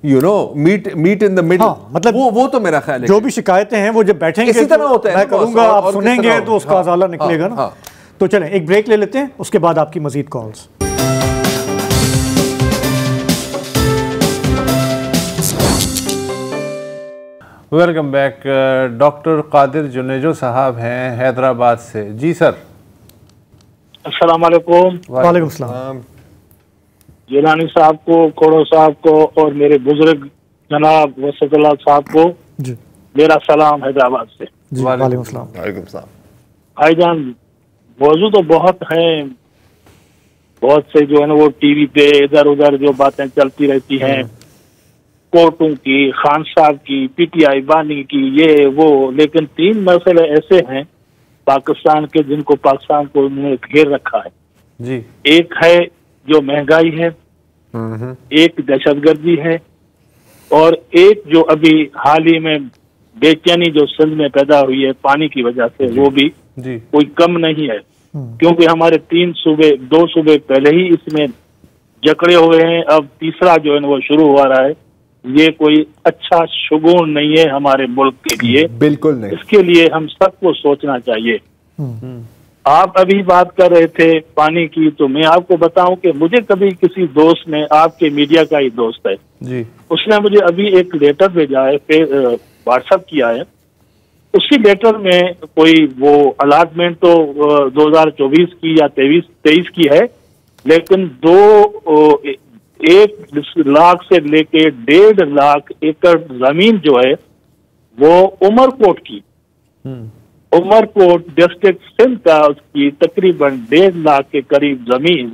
you know, meet in the middle, मतलब वो तो मेरा ख्याल है जो भी शिकायतें हैं वो जब बैठेंगे इसी तरह होता है, मैं करूंगा, आप सुनेंगे तो उसका अजाला निकलेगा ना। तो चलें एक ब्रेक ले लेते हैं, उसके बाद आपकी मजीद calls. Welcome back. Doctor Qadir Junejo साहब हैं हैदराबाद से। जी सर। अस्सलाम वालेकुम। वालेकुम सलाम। जिलानी साहब को, खोड़ो साहब को और मेरे बुजुर्ग जनाब वसतुल्लाह साहब को जी मेरा सलाम हैदराबाद से। वालेकुम सलाम। वालेकुम सलाम। भाईजान, मौजू तो बहुत हैं, बहुत से जो है ना वो टीवी पे इधर उधर जो बातें चलती रहती हैं, कोर्टों की, खान साहब की, पीटीआई बानी की, ये वो, लेकिन 3 मसले ऐसे हैं पाकिस्तान के जिनको पाकिस्तान को उन्होंने घेर रखा है जी। एक है जो महंगाई है, एक दहशतगर्दी है, और एक जो अभी हाल ही में बेचैनी जो सिंध में पैदा हुई है पानी की वजह से, वो भी जी कोई कम नहीं है, क्योंकि हमारे 3 सूबे, 2 सूबे पहले ही इसमें जकड़े हुए हैं, अब तीसरा जो है वो शुरू हो रहा है। ये कोई अच्छा शुगुन नहीं है हमारे मुल्क के लिए, बिल्कुल नहीं। इसके लिए हम सबको सोचना चाहिए। आप अभी बात कर रहे थे पानी की, तो मैं आपको बताऊं कि मुझे कभी किसी दोस्त ने, आपके मीडिया का ही दोस्त है जी, उसने मुझे अभी एक लेटर भेजा है, व्हाट्सएप किया है। उसी लेटर में कोई वो अलॉटमेंट तो 2024 की या 23 की है, लेकिन 1 लाख से लेके 1.5 लाख एकड़ जमीन जो है वो उमरकोट की, उमरकोट डिस्ट्रिक्ट सिंध का, उसकी तकरीबन 1.5 लाख के करीब जमीन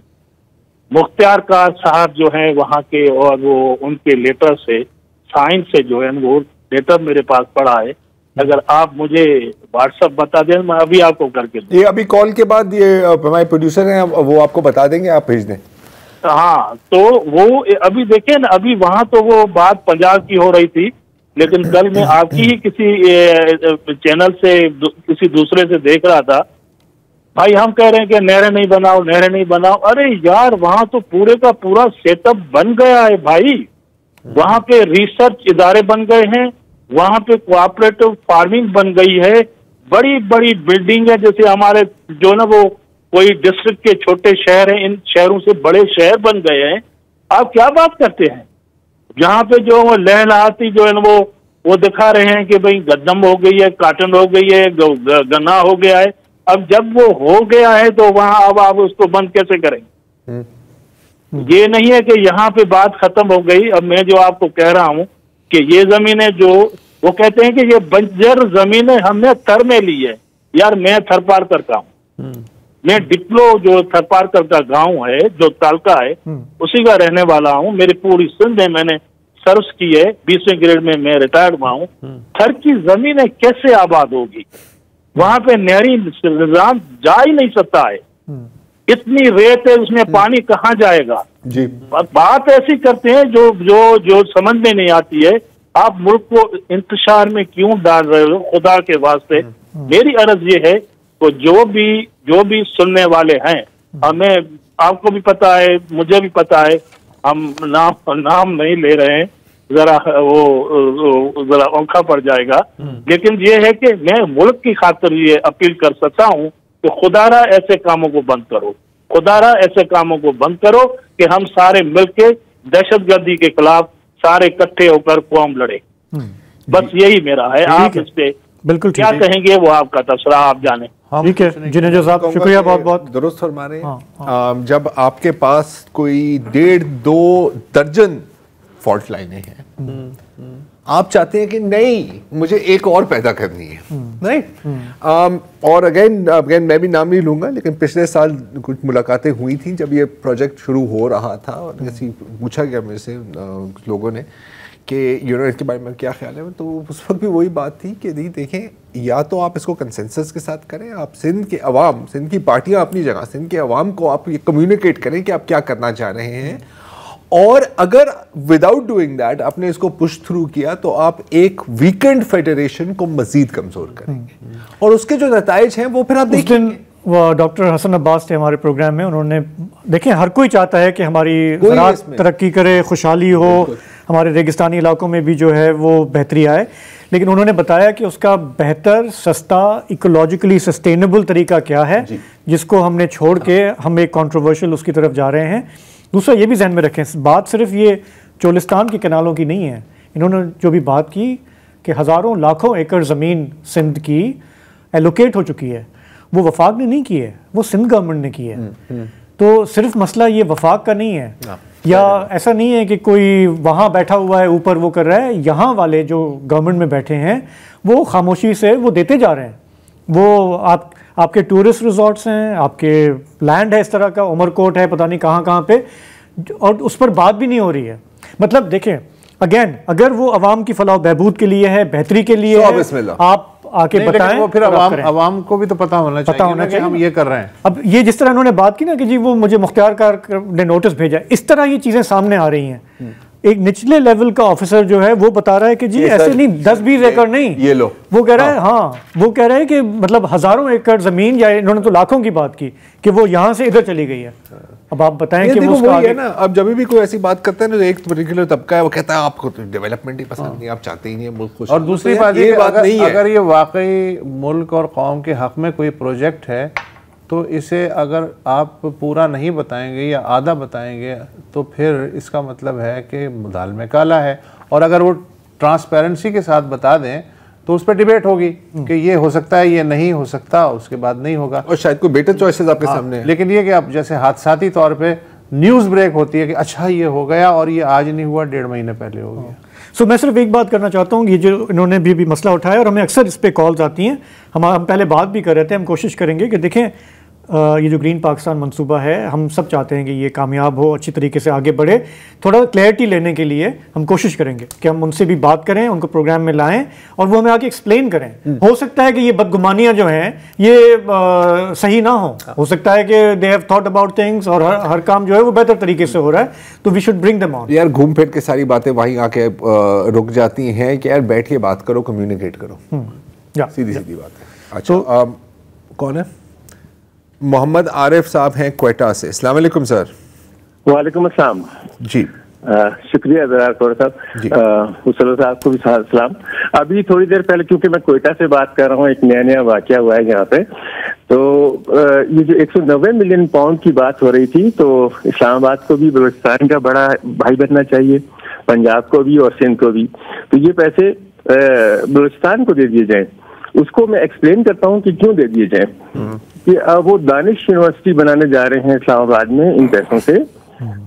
मुख्तियार कार साहब जो है वहाँ के, और वो उनके लेटर से, साइन से जो है वो लेटर मेरे पास पड़ा है। अगर आप मुझे व्हाट्सएप बता दें, मैं अभी आपको करके दूं। ये अभी कॉल के बाद ये हमारे प्रोड्यूसर हैं, वो आपको बता देंगे, आप भेज दें। हाँ, तो वो अभी देखें ना, अभी वहां तो वो बात पंजाब की हो रही थी, लेकिन कल मैं आपकी ही किसी चैनल से किसी दूसरे से देख रहा था, भाई हम कह रहे हैं कि नहरें नहीं बनाओ, नहरें नहीं बनाओ। अरे यार, वहां तो पूरे का पूरा सेटअप बन गया है भाई। वहां पे रिसर्च इदारे बन गए हैं, वहां पे कोऑपरेटिव फार्मिंग बन गई है, बड़ी बड़ी बिल्डिंग है, जैसे हमारे जो ना वो कोई डिस्ट्रिक्ट के छोटे शहर हैं, इन शहरों से बड़े शहर बन गए हैं। आप क्या बात करते हैं? जहाँ पे जो लहलहाती जो है ना वो दिखा रहे हैं कि भाई गंदम हो गई है, काटन हो गई है, गन्ना हो गया है। अब जब वो हो गया है तो वहां अब आप उसको बंद कैसे करेंगे? ये नहीं है कि यहाँ पे बात खत्म हो गई। अब मैं जो आपको कह रहा हूँ कि ये जमीनें जो वो कहते हैं कि ये बंजर जमीनें हमने थर में ली है। यार, मैं थरपारकर का हूँ, मैं डिप्लो जो थरपारकर का गांव है, जो तालका है, उसी का रहने वाला हूँ। मेरी पूरी सिंध में मैंने सर्विस की है, 20वें ग्रेड में मैं रिटायर्ड हुआ हूँ। थर की जमीनें कैसे आबाद होगी? वहां पे नहरी निजाम जा ही नहीं सकता है, इतनी रेत है, उसमें पानी कहाँ जाएगा जी? बात ऐसी करते हैं जो जो जो समझ में नहीं आती है। आप मुल्क को इंतशार में क्यों डाल रहे हो? खुदा के वास्ते मेरी अर्ज ये है, तो जो भी सुनने वाले हैं, हमें, आपको भी पता है, मुझे भी पता है, हम नाम नहीं ले रहे हैं, जरा औखा पड़ जाएगा, लेकिन ये है कि मैं मुल्क की खातिर ये अपील कर सकता हूँ कि खुदारा ऐसे कामों को बंद करो, खुदारा ऐसे कामों को बंद करो कि हम सारे मिलके दहशतगर्दी के खिलाफ सारे इकट्ठे होकर कौम लड़े। बस यही मेरा है। आप इस पे बिल्कुल क्या कहेंगे, वो आपका तबसरा, आप जाने। ठीक है जुनेजो साहब, शुक्रिया, बहुत बहुत दुरुस्त फरमा रहे हैं। जब आपके पास कोई 1.5-2 दर्जन फॉल्ट लाइनें हैं, आप चाहते हैं कि नहीं, मुझे एक और पैदा करनी है, नहीं? और अगेन मैं भी नाम नहीं लूंगा, लेकिन पिछले साल कुछ मुलाकातें हुई थी जब ये प्रोजेक्ट शुरू हो रहा था, और ऐसी पूछा गया मेरे से कुछ लोगों ने कि इसके बारे में क्या ख्याल है। तो उस वक्त भी वही बात थी कि नहीं, देखें, या तो आप इसको कंसेंसस के साथ करें, आप सिंध के अवाम, सिंध की पार्टियां अपनी जगह, सिंध के अवाम को आप ये कम्युनिकेट करें कि आप क्या करना चाह रहे हैं, और अगर विदाउट डूइंग दैट आपने इसको पुश थ्रू किया तो आप एक वीकेंड फेडरेशन को मजीद कमजोर करेंगे, और उसके जो नताइज हैं वो फिर आप देखेंगे। वो डॉक्टर हसन अब्बास थे हमारे प्रोग्राम में, उन्होंने देखिए हर कोई चाहता है कि हमारी ज़राअत तरक्की करे, खुशहाली हो, हमारे रेगिस्तानी इलाकों में भी जो है वो बेहतरी आए, लेकिन उन्होंने बताया कि उसका बेहतर, सस्ता, इकोलॉजिकली सस्टेनेबल तरीका क्या है जिसको हमने छोड़ के हम एक कंट्रोवर्शियल उसकी तरफ जा रहे हैं। दूसरा ये भी जहन में रखें, बात सिर्फ ये चोलिस्तान के कनालों की नहीं है। इन्होंने जो भी बात की कि हज़ारों लाखों एकड़ ज़मीन सिंध की एलोकेट हो चुकी है, वो वफाक ने नहीं की है, वो सिंध गवर्नमेंट ने की है। तो सिर्फ मसला ये वफाक का नहीं है, या ऐसा नहीं है कि कोई वहाँ बैठा हुआ है ऊपर वो कर रहा है। यहाँ वाले जो गवर्नमेंट में बैठे हैं वो खामोशी से वो देते जा रहे हैं। वो आपके टूरिस्ट रिजॉर्ट्स हैं, आपके लैंड है इस तरह का, उमरकोट है, पता नहीं कहाँ कहाँ पे, और उस पर बात भी नहीं हो रही है। मतलब देखें अगेन, अगर वो अवाम की फलाह बहबूद के लिए है, बेहतरी के लिए है, आप आके बताएं। वो फिर अवाम को भी तो पता होना चाहिए कि हम ये कर रहे हैं। अब ये जिस तरह उन्होंने बात की ना कि जी वो मुझे मुख्तियार कार ने नोटिस भेजा, इस तरह ये चीजें सामने आ रही हैं। एक निचले लेवल का ऑफिसर जो है वो बता रहा है कि जी ऐसे नहीं 10-20 एकड़ नहीं, ये लो, वो कह रहा है वो कह रहा है कि मतलब हजारों एकड़ जमीन, या इन्होंने तो लाखों की बात की कि वो यहाँ से इधर चली गई है। अब आप बताएं कि वो है ना, अब जब भी कोई ऐसी बात करता है ना, एक पर्टिकुलर तबका है वो कहता है आपको तो डेवलपमेंट ही पसंद नहीं, आप चाहते ही नहीं है मुल्क खुश। और दूसरी बात ये बात नहीं है, अगर ये वाकई मुल्क और कौम के हक में कोई प्रोजेक्ट है तो इसे अगर आप पूरा नहीं बताएंगे या आधा बताएंगे तो फिर इसका मतलब है कि दाल में काला है। और अगर वो ट्रांसपेरेंसी के साथ बता दें तो उस पर डिबेट होगी कि ये हो सकता है, ये नहीं हो सकता, उसके बाद नहीं होगा, और शायद कोई बेटर चॉइसेस आपके सामने है। लेकिन ये कि आप जैसे हादसाती तौर पे न्यूज़ ब्रेक होती है कि अच्छा ये हो गया और ये आज नहीं हुआ, 1.5 महीने पहले हो गया। मैं सिर्फ एक बात करना चाहता हूँ, ये जो इन्होंने भी मसला उठाया और हमें अक्सर इस पर कॉल्स आती हैं, हम पहले बात भी कर रहे थे, हम कोशिश करेंगे कि देखें ये जो ग्रीन पाकिस्तान मंसूबा है, हम सब चाहते हैं कि ये कामयाब हो, अच्छी तरीके से आगे बढ़े। थोड़ा क्लैरिटी लेने के लिए हम कोशिश करेंगे कि हम उनसे भी बात करें, उनको प्रोग्राम में लाएं और वो हमें आके एक्सप्लेन करें। हो सकता है कि ये बदगुमानियां जो हैं ये सही ना हो सकता है कि they have thought about things और हर काम जो है वो बेहतर तरीके से हो रहा है, तो we should bring them on. यार घूम फिर के सारी बातें वहीं आके रुक जाती हैं कि यार बैठ के बात करो, कम्युनिकेट करो, सीधी सीधी बात है। अच्छा, कौन है? मोहम्मद आरिफ साहब हैं क्वेटा से। अस्सलाम वालेकुम सर। वालेकुम अस्सलाम जी। शुक्रिया साहब को भी सलाम। अभी थोड़ी देर पहले, क्योंकि मैं क्वेटा से बात कर रहा हूँ, एक नया वाकया हुआ है यहाँ पे। तो ये जो 190 मिलियन पाउंड की बात हो रही थी, तो इस्लामाबाद को भी बलूचिस्तान का बड़ा भाई बनना चाहिए, पंजाब को भी और सिंध को भी। तो ये पैसे बलूचिस्तान को दे दिए जाएं। उसको मैं एक्सप्लेन करता हूँ कि क्यों दे दिए जाएं। कि वो दानिश यूनिवर्सिटी बनाने जा रहे हैं इस्लामाबाद में इन पैसों से।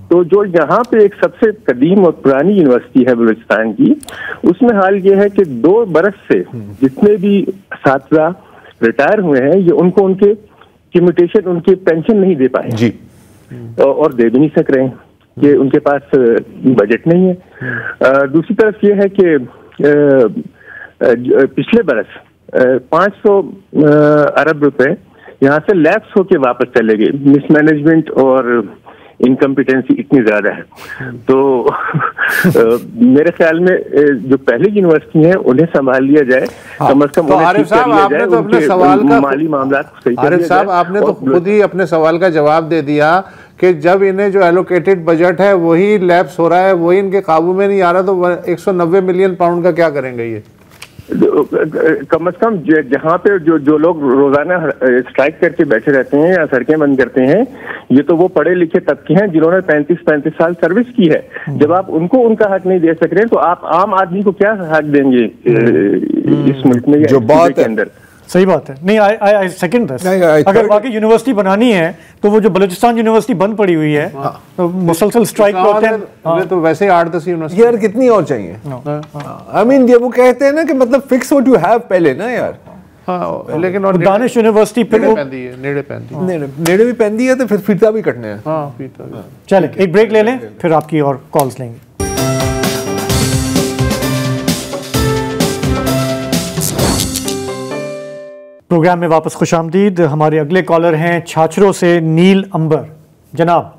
तो जो यहाँ पे एक सबसे कदीम और पुरानी यूनिवर्सिटी है बलूचिस्तान की, उसमें हाल ये है कि 2 बरस से जितने भी छात्रा रिटायर हुए हैं, ये उनको उनके कम्यूटेशन, उनके पेंशन नहीं दे पाए जी, और दे भी नहीं सक रहे हैं कि उनके पास बजट नहीं है। दूसरी तरफ ये है कि पिछले बरस 500 अरब रुपए यहाँ से लैप्स होके वापस चले गए। मिसमैनेजमेंट और इनकम्पिटेंसी इतनी ज्यादा है। तो मेरे ख्याल में जो पहली यूनिवर्सिटी है उन्हें संभाल लिया जाए, कम से कम। तो आरिफ साहब, आपने तो अपने सवाल का माली मामला सही, आरिफ साहब आपने तो खुद ही अपने सवाल का जवाब दे दिया कि जब इन्हें जो एलोकेटेड बजट है वही लैप्स हो रहा है, वही इनके काबू में नहीं आ रहा, तो 190 मिलियन पाउंड का क्या करेंगे ये? कम से कम जहाँ पे जो लोग रोजाना स्ट्राइक करके बैठे रहते हैं या सड़कें बंद करते हैं, ये तो वो पढ़े लिखे तबके हैं जिन्होंने 35 साल सर्विस की है। जब आप उनको उनका हक नहीं दे सक रहे तो आप आम आदमी को क्या हक देंगे इस मुल्क में, जो बात के अंदर? सही बात है। नहीं, आई सेकंड दिस। अगर वाकई यूनिवर्सिटी बनानी है तो वो जो बलूचिस्तान यूनिवर्सिटी बंद पड़ी हुई है, तो मुसलसल स्ट्राइक करते हैं, तो वैसे 8-10 यूनिवर्सिटी यार कितनी और चाहिए? आई मीन ये वो कहते हैं ना कि मतलब फिक्स व्हाट यू हैव पहले ना यार। हाँ, लेकिन और दानिश यूनिवर्सिटी फिर नेड़े भी पैंदी है, तो फिर फीता भी कटने हैं। हाँ, फीता। चले एक ब्रेक ले लें, फिर आपकी और कॉल्स लेंगे। प्रोग्राम में वापस खुशामदीद। हमारे अगले कॉलर हैं छाछरों से नील अंबर। जनाब।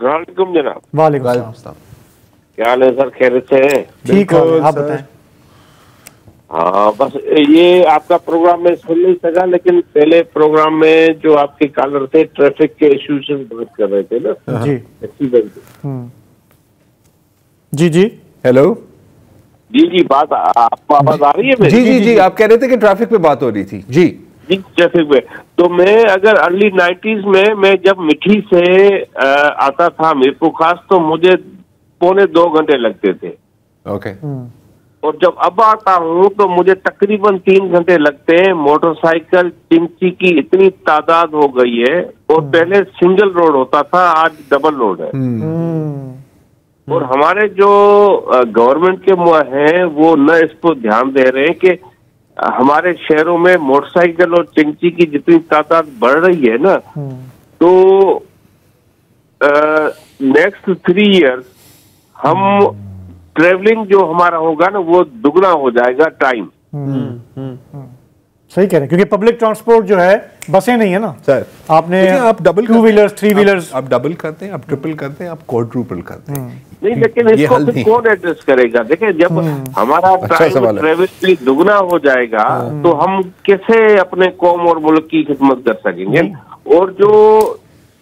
वालेकुम जनाब। वालेकुम सलाम। क्या हाल है सर? खैरियत से हैं? ठीक है, आप बताएं। हाँ, बस ये आपका प्रोग्राम में सुन नहीं सका, लेकिन पहले प्रोग्राम में जो आपके कॉलर थे ट्रैफिक के इश्यूज से बात कर रहे थे ना जी, एक्सीडेंट। जी जी, हेलो जी जी, बात आपको आवाज आ रही है मेरी? जी जी जी, आप कह रहे थे कि ट्रैफिक पे बात हो रही थी। जी जी, ट्रैफिक में तो मैं अगर अर्ली 90s में मैं जब मिठी से आता था मीरपुर खास, तो मुझे 1.25 घंटे लगते थे। ओके। और जब अब आता हूँ तो मुझे तकरीबन 3 घंटे लगते हैं। मोटरसाइकिल चिमची की इतनी तादाद हो गई है, और पहले सिंगल रोड होता था, आज डबल रोड है। और हमारे जो गवर्नमेंट के हैं वो न इस पर ध्यान दे रहे हैं कि हमारे शहरों में मोटरसाइकिल और चिमची की जितनी तादाद बढ़ रही है ना, तो नेक्स्ट 3 इयर्स हम ट्रेवलिंग जो हमारा होगा ना वो दुगना हो जाएगा टाइम। सही कह रहे हैं, क्योंकि पब्लिक ट्रांसपोर्ट जो है बसें नहीं है ना सर। आपने आप डबल 2 व्हीलर्स 3 व्हीलर्स आप डबल करते हैं, आप ट्रिपल करते हैं, आप क्वाड्रुपल करते हैं। नहीं, लेकिन इसको फिर कौन एड्रेस करेगा? देखिए, जब हमारा टाइम ट्रेवल दुगना हो जाएगा तो हम कैसे अपने कौम और मुल्क की खिदमत कर सकेंगे? और जो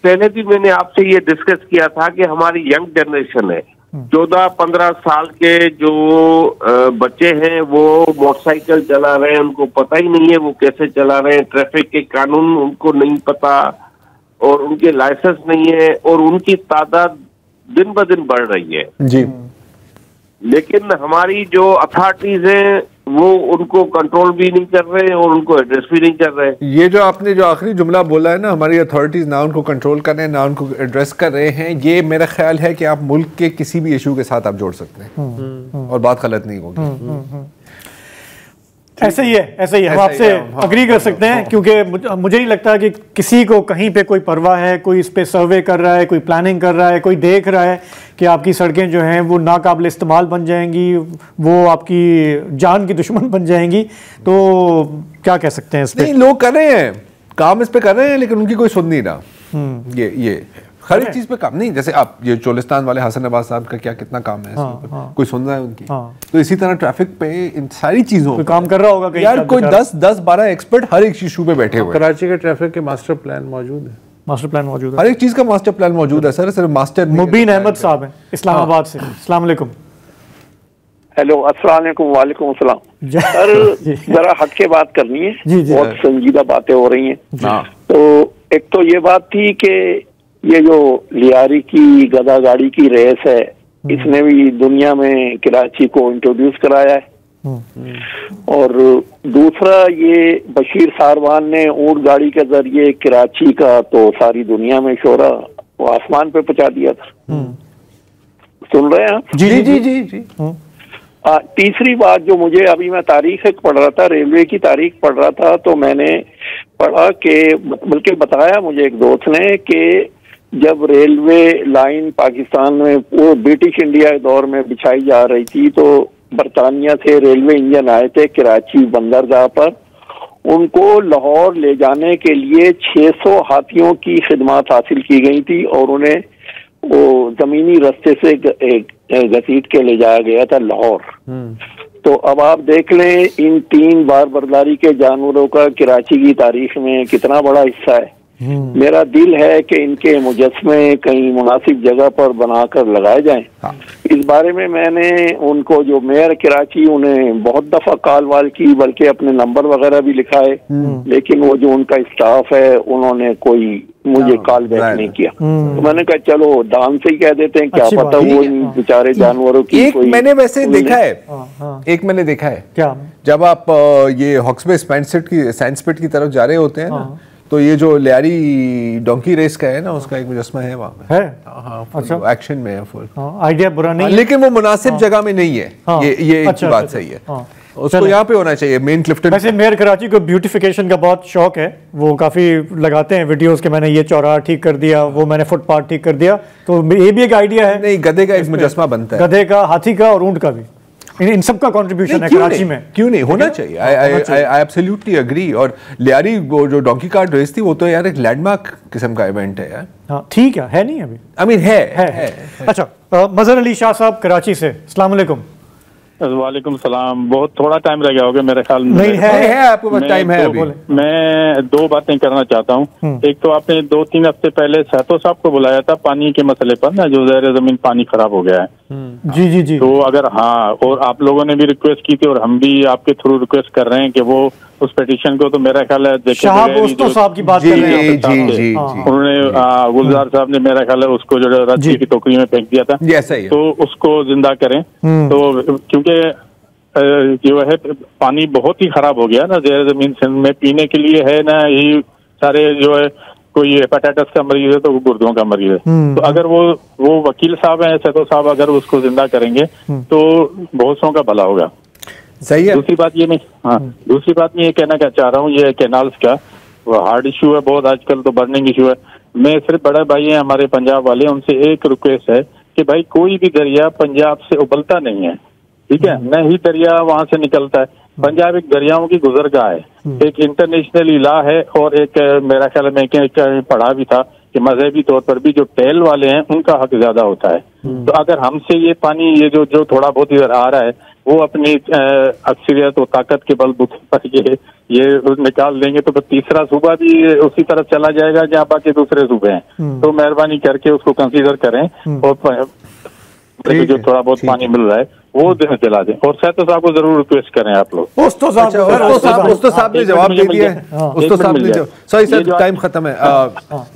पहले भी मैंने आपसे ये डिस्कस किया था कि हमारी यंग जनरेशन है, 14-15 साल के जो बच्चे हैं वो मोटरसाइकिल चला रहे हैं, उनको पता ही नहीं है वो कैसे चला रहे हैं, ट्रैफिक के कानून उनको नहीं पता, और उनके लाइसेंस नहीं है, और उनकी तादाद दिन ब दिन बढ़ रही है जी। लेकिन हमारी जो अथॉरिटीज हैं वो उनको कंट्रोल भी नहीं कर रहे और उनको एड्रेस भी नहीं कर रहे। ये जो आपने जो आखिरी जुमला बोला है ना, हमारी अथॉरिटीज ना उनको कंट्रोल कर रहे हैं ना उनको एड्रेस कर रहे हैं, ये मेरा ख्याल है कि आप मुल्क के किसी भी इशू के साथ आप जोड़ सकते हैं और बात गलत नहीं होगी। ऐसे ही है, ऐसे ही हम आपसे अग्री कर सकते हैं, क्योंकि मुझे नहीं लगता कि किसी को कहीं पे कोई परवाह है, कोई इस पे सर्वे कर रहा है, कोई प्लानिंग कर रहा है, कोई देख रहा है कि आपकी सड़कें जो हैं वो नाकाबिल इस्तेमाल बन जाएंगी, वो आपकी जान की दुश्मन बन जाएंगी। तो क्या कह सकते हैं इस पे? नहीं, लोग कर रहे हैं काम, इस पे कर रहे हैं, लेकिन उनकी कोई सुन नहीं रहा। ये हर एक चीज पे काम नहीं। जैसे आप ये चोलिस्तान वाले हसन अब्बास साहब का क्या कितना काम है, कोई सुन रहा है उनकी? तो इसी तरह ट्रैफिक पे इन सारी चीजों पे काम कर रहा होगा कहीं यार, कोई 10-12 एक्सपर्ट हर एक इशू पे बैठे हुए। कराची के ट्रैफिक के मास्टर प्लान मौजूद है, मास्टर प्लान मौजूद है, हर एक चीज का मास्टर प्लान मौजूद है सर। सिर्फ मास्टर मुबीन अहमद साहब हैं इस्लामाबाद से। अस्सलाम वालेकुम। हेलो, अस्सलाम वालेकुम। वालेकुम अस्सलाम। सर जरा हट के बात करनी है, बहुत संजीदा बातें हो रही हैं। तो एक तो ये बात थी कि ये जो लियारी की गधा गाड़ी की रेस है, इसने भी दुनिया में कराची को इंट्रोड्यूस कराया है। और दूसरा, ये बशीर सारवान ने ऊंट गाड़ी के जरिए कराची का तो सारी दुनिया में शोहरा वो आसमान पे पहुंचा दिया था। सुन रहे हैं आप? जी जी जी जी जी। तीसरी बात जो मुझे अभी मैं तारीख पढ़ रहा था, रेलवे की तारीख पढ़ रहा था, तो मैंने पढ़ा कि बल्कि बताया मुझे एक दोस्त ने कि जब रेलवे लाइन पाकिस्तान में वो ब्रिटिश इंडिया के दौर में बिछाई जा रही थी, तो बरतानिया से रेलवे इंजन आए थे कराची बंदरगाह पर, उनको लाहौर ले जाने के लिए 600 हाथियों की खिदमत हासिल की गई थी और उन्हें वो जमीनी रास्ते से घसीट के ले जाया गया था लाहौर। तो अब आप देख लें इन 3 बार बर्दारी के जानवरों का कराची की तारीख में कितना बड़ा हिस्सा है। मेरा दिल है कि इनके मुजस्मे कहीं मुनासिब जगह पर बनाकर लगाए जाएं। इस बारे में मैंने उनको जो मेयर कराची उन्हें बहुत दफा कॉल वाल की, बल्कि अपने नंबर वगैरह भी लिखा है, लेकिन वो जो उनका स्टाफ है उन्होंने कोई मुझे कॉल बैक नहीं किया। तो मैंने कहा चलो दान से ही कह देते हैं, क्या पता वो इन बेचारे जानवरों की एक मैंने वैसे देखा है, एक मैंने देखा है क्या, जब आप ये हॉक्सबे साइंस पिट की तरफ जा रहे होते हैं ना, तो ये जो लियारी डोंकी रेस का है ना, उसका एक मुजस्मा है वहाँ पे। है? अच्छा, एक्शन में है फुल। आइडिया बुरा नहीं है, लेकिन वो मुनासिब जगह में नहीं है। ये एक बात सही है, उसको यहाँ पे होना चाहिए मेन क्लिफ्टन। वैसे मेयर कराची को ब्यूटिफिकेशन का बहुत शौक है, वो काफी लगाते हैं वीडियोस के, मैंने ये चौराहा ठीक कर दिया, वो मैंने फुटपाथ ठीक कर दिया। तो ये भी एक आइडिया है। नहीं, गधे का एक मुजस्मा बनता है, गधे का, हाथी का और ऊंट का भी, इन सब का कंट्रीब्यूशन है कराची में। क्यों नहीं होना चाहिए? I absolutely agree. और लियारी वो जो डोंकी कार्ट रेस थी, वो तो यार एक लैंडमार्क किस्म का इवेंट है यार। हाँ ठीक है नहीं अभी, आई मीन है। अच्छा, मजहर अली शाह साहब कराची से, अस्सलाम वालेकुम। वालेकुम सलाम। बहुत थोड़ा टाइम रह गया होगा मेरे ख्याल में। नहीं है आपके पास टाइम है अभी। मैं दो बातें करना चाहता हूँ। एक तो आपने 2-3 हफ्ते पहले सहतो साहब को बुलाया था पानी के मसले पर ना, जो ज़ेर ज़मीन पानी खराब हो गया है। जी जी जी। तो अगर हाँ, और आप लोगों ने भी रिक्वेस्ट की थी और हम भी आपके थ्रू रिक्वेस्ट कर रहे हैं कि वो उस पिटीशन को, तो मेरा ख्याल है साहब की बात कर रहे हैं, उन्होंने गुलजार साहब ने मेरा ख्याल है उसको जो रद्दी की टोकरी में फेंक दिया था, तो उसको जिंदा करें। तो क्योंकि जो है पानी बहुत ही खराब हो गया ना ज़ेर ज़मीन सिंध में, पीने के लिए है ना, यही सारे जो है कोई हेपेटाइटिस का मरीज है तो वो गुर्दों का मरीज है। तो अगर वो वकील साहब हैं सहतो साहब, अगर उसको जिंदा करेंगे तो बहुत सौ का भला होगा। सही है। दूसरी बात मैं ये कहना चाह रहा हूँ, ये कैनाल्स का हार्ड इशू है बहुत आजकल, तो बर्निंग इशू है। मैं सिर्फ बड़े भाई हैं हमारे पंजाब वाले, उनसे एक रिक्वेस्ट है कि भाई कोई भी दरिया पंजाब से उबलता नहीं है, ठीक है, न ही दरिया वहां से निकलता है। पंजाब एक दरियाओं की गुजरगाह है, एक इंटरनेशनल इला है, और एक मेरा ख्याल में पढ़ा भी था कि मजहबी तौर पर भी जो टेल वाले हैं उनका हक ज्यादा होता है। तो अगर हमसे ये पानी ये जो थोड़ा बहुत इधर आ रहा है वो अपनी अक्सरियत और ताकत के बल पर ये निकाल देंगे तो तीसरा सूबा भी उसी तरफ चला जाएगा जहाँ बाकी दूसरे सूबे हैं। तो मेहरबानी करके उसको कंसीडर करें और जो थोड़ा बहुत पानी मिल रहा है वो दिला दें। और सहतो साहब को जरूर रिक्वेस्ट करें आप लोग। उस्तो साहब ने जवाब दे दिया है। उस्तो साहब ने सॉरी सर टाइम खत्म है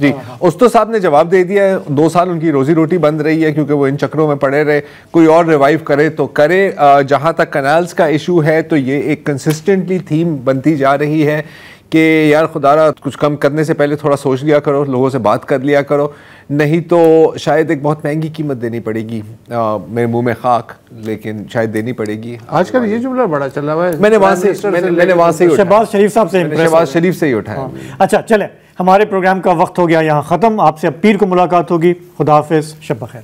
जी। उस्तो साहब ने जवाब दे दिया है। 2 साल उनकी रोजी रोटी बंद रही है क्योंकि वो इन चक्रों में पड़े रहे। कोई और रिवाइव करे तो करे। जहां तक कनाल्स का इशू है तो ये एक कंसिस्टेंटली थीम बनती जा रही है कि यार खुदारा कुछ कम करने से पहले थोड़ा सोच लिया करो, लोगों से बात कर लिया करो, नहीं तो शायद एक बहुत महंगी कीमत देनी पड़ेगी। मेरे मुंह में खाक, लेकिन शायद देनी पड़ेगी। आजकल ये जुमला बड़ा चल रहा है, मैंने वहां से शहबाज शरीफ साहब से, शहबाज शरीफ से ही उठाया। अच्छा चले, हमारे प्रोग्राम का वक्त हो गया यहाँ खत्म। आपसे अब पीर को मुलाकात होगी। खुदा हाफिज, शब बखैर।